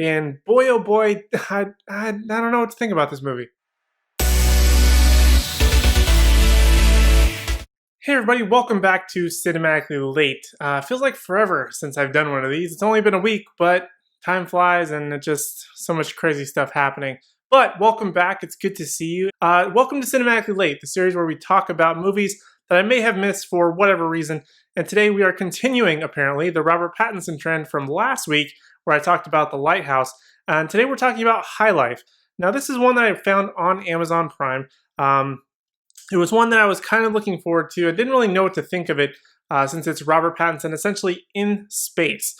And boy, oh boy, I don't know what to think about this movie. Hey everybody, welcome back to Cinematically Late. Feels like forever since I've done one of these. It's only been a week, but time flies and it's just so much crazy stuff happening. But welcome back, it's good to see you. Welcome to Cinematically Late, the series where we talk about movies that I may have missed for whatever reason. And today we are continuing, apparently, the Robert Pattinson trend from last week where I talked about The Lighthouse. And today we're talking about High Life. Now this is one that I found on Amazon Prime. It was one that I was kind of looking forward to. I didn't really know what to think of it since it's Robert Pattinson essentially in space.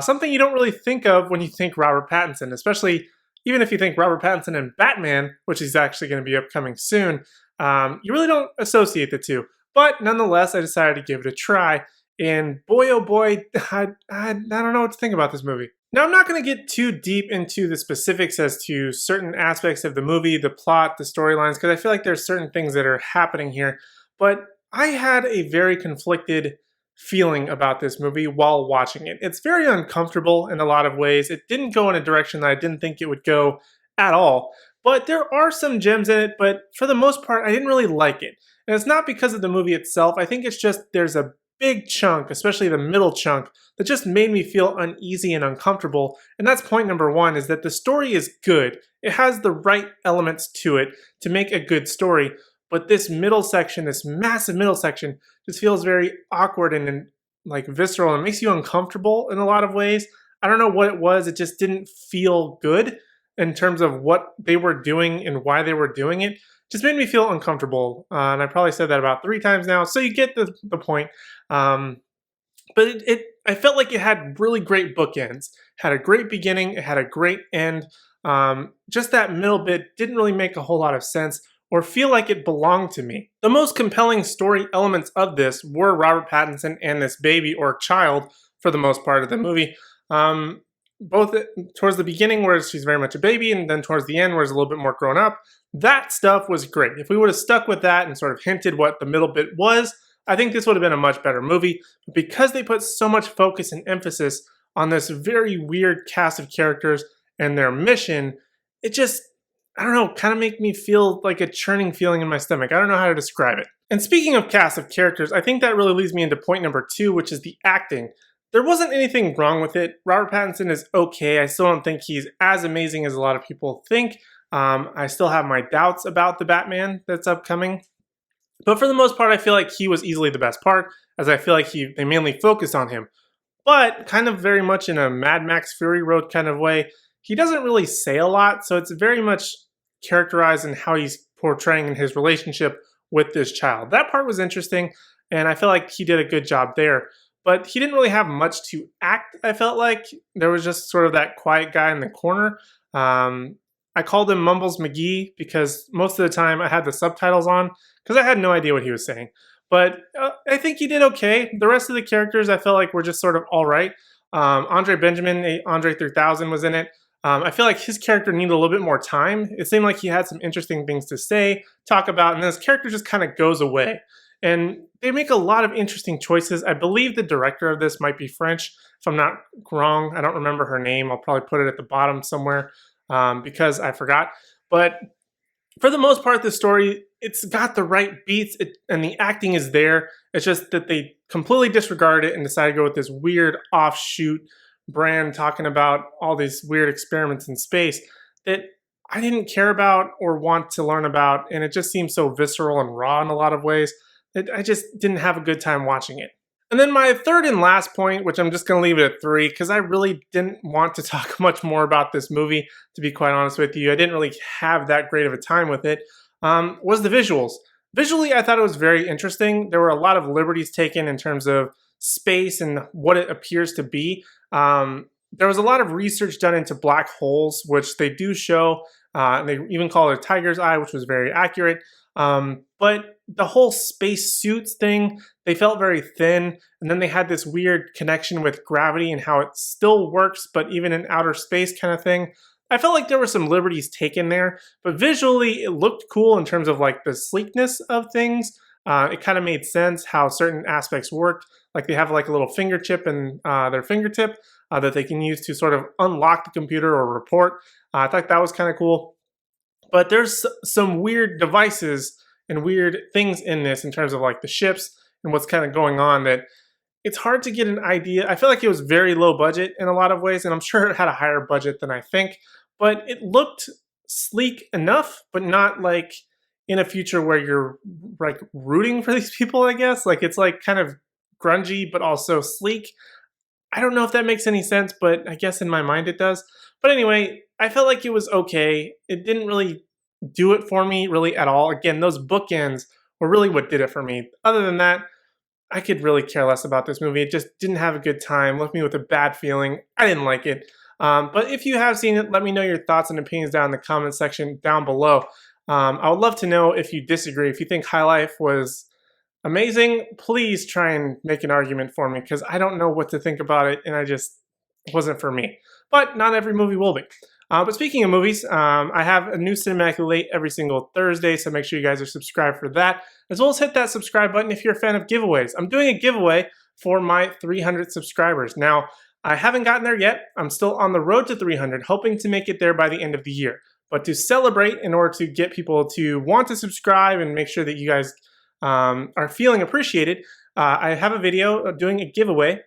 Something you don't really think of when you think Robert Pattinson, especially even if you think Robert Pattinson and Batman, which is actually going to be upcoming soon. You really don't associate the two. But nonetheless, I decided to give it a try. And boy, oh boy, I don't know what to think about this movie. Now, I'm not going to get too deep into the specifics as to certain aspects of the movie, the plot, the storylines, because I feel like there's certain things that are happening here. But I had a very conflicted feeling about this movie while watching it. It's very uncomfortable in a lot of ways. It didn't go in a direction that I didn't think it would go at all. But there are some gems in it, but for the most part, I didn't really like it. And it's not because of the movie itself. I think it's just there's a big chunk, especially the middle chunk, that just made me feel uneasy and uncomfortable. And that's point number one, is that the story is good. It has the right elements to it to make a good story. But this middle section, this massive middle section, just feels very awkward and like visceral. It makes you uncomfortable in a lot of ways. I don't know what it was. It just didn't feel good in terms of what they were doing and why they were doing it. Just made me feel uncomfortable. And I probably said that about 3 times now. So you get the point. But I felt like it had really great bookends. Had a great beginning. It had a great end. Just that middle bit didn't really make a whole lot of sense or feel like it belonged to me. The most compelling story elements of this were Robert Pattinson and this baby or child for the most part of the movie. Both towards the beginning where she's very much a baby and then towards the end where it's a little bit more grown up. That stuff was great. If we would have stuck with that and sort of hinted what the middle bit was, I think this would have been a much better movie. But because they put so much focus and emphasis on this very weird cast of characters and their mission, it just, I don't know, kind of make me feel like a churning feeling in my stomach. I don't know how to describe it. And speaking of cast of characters, I think that really leads me into point number 2, which is the acting. There wasn't anything wrong with it. Robert Pattinson is okay. I still don't think he's as amazing as a lot of people think. I still have my doubts about the Batman that's upcoming. But for the most part, I feel like he was easily the best part, as I feel like they mainly focused on him. But kind of very much in a Mad Max Fury Road kind of way, he doesn't really say a lot, so it's very much characterized in how he's portraying his relationship with this child. That part was interesting, and I feel like he did a good job there. But he didn't really have much to act, I felt like. There was just sort of that quiet guy in the corner. I called him Mumbles McGee because most of the time I had the subtitles on because I had no idea what he was saying. But I think he did okay. The rest of the characters I felt like were just sort of all right. Andre Benjamin, Andre 3000 was in it. I feel like his character needed a little bit more time. It seemed like he had some interesting things to say, talk about, and then his character just kind of goes away. And they make a lot of interesting choices. I believe the director of this might be French. If I'm not wrong, I don't remember her name. I'll probably put it at the bottom somewhere because I forgot. But for the most part, the story, it's got the right beats and the acting is there. It's just that they completely disregarded it and decided to go with this weird offshoot brand talking about all these weird experiments in space that I didn't care about or want to learn about. And it just seems so visceral and raw in a lot of ways. I just didn't have a good time watching it. And then my third and last point, which I'm just going to leave it at 3, because I really didn't want to talk much more about this movie, to be quite honest with you. I didn't really have that great of a time with it, was the visuals. Visually, I thought it was very interesting. There were a lot of liberties taken in terms of space and what it appears to be. There was a lot of research done into black holes, which they do show, and they even call it a tiger's eye, which was very accurate. But the whole space suits thing, they felt very thin. And then they had this weird connection with gravity and how it still works, but even in outer space kind of thing. I felt like there were some liberties taken there, but visually it looked cool in terms of like the sleekness of things. It kind of made sense how certain aspects worked. Like they have like a little finger chip in their fingertip that they can use to sort of unlock the computer or report. I thought that was kind of cool. But there's some weird devices and weird things in this in terms of like the ships and what's kind of going on that it's hard to get an idea. I feel like it was very low budget in a lot of ways, and I'm sure it had a higher budget than I think, but it looked sleek enough, but not like in a future where you're like rooting for these people, I guess. Like it's like kind of grungy, but also sleek. I don't know if that makes any sense, but I guess in my mind it does. But anyway, I felt like it was okay. It didn't really do it for me really at all. Again, those bookends were really what did it for me. Other than that, I could really care less about this movie. It just didn't have a good time, left me with a bad feeling. I didn't like it. But if you have seen it, let me know your thoughts and opinions down in the comment section down below. I would love to know if you disagree. If you think High Life was amazing, please try and make an argument for me because I don't know what to think about it and it wasn't for me. But not every movie will be. But speaking of movies, I have a new Cinematically Late every single Thursday, so make sure you guys are subscribed for that, as well as hit that subscribe button if you're a fan of giveaways. I'm doing a giveaway for my 300 subscribers. Now, I haven't gotten there yet. I'm still on the road to 300, hoping to make it there by the end of the year. But to celebrate, in order to get people to want to subscribe and make sure that you guys are feeling appreciated, I have a video doing a giveaway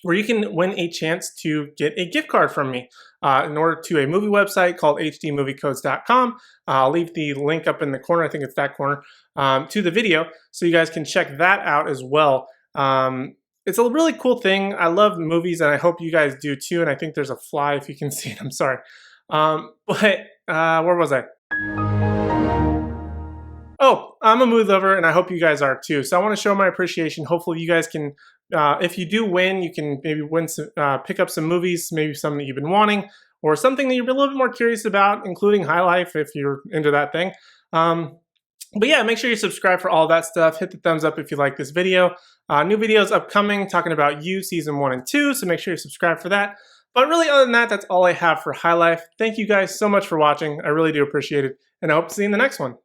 where you can win a chance to get a gift card from me in order to a movie website called hdmoviecodes.com. I'll leave the link up in the corner, I think it's that corner, to the video, so you guys can check that out as well. It's a really cool thing. I love movies, and I hope you guys do too, and I think there's a fly if you can see it, I'm sorry. Where was I? Oh, I'm a movie lover, and I hope you guys are too. So I want to show my appreciation. Hopefully you guys can, if you do win, you can maybe win some, pick up some movies, maybe something that you've been wanting, or something that you're a little bit more curious about, including High Life if you're into that thing. But yeah, make sure you subscribe for all that stuff. Hit the thumbs up if you like this video. New videos upcoming talking about You Season 1 and 2, so make sure you subscribe for that. But really, other than that, that's all I have for High Life. Thank you guys so much for watching. I really do appreciate it, and I hope to see you in the next one.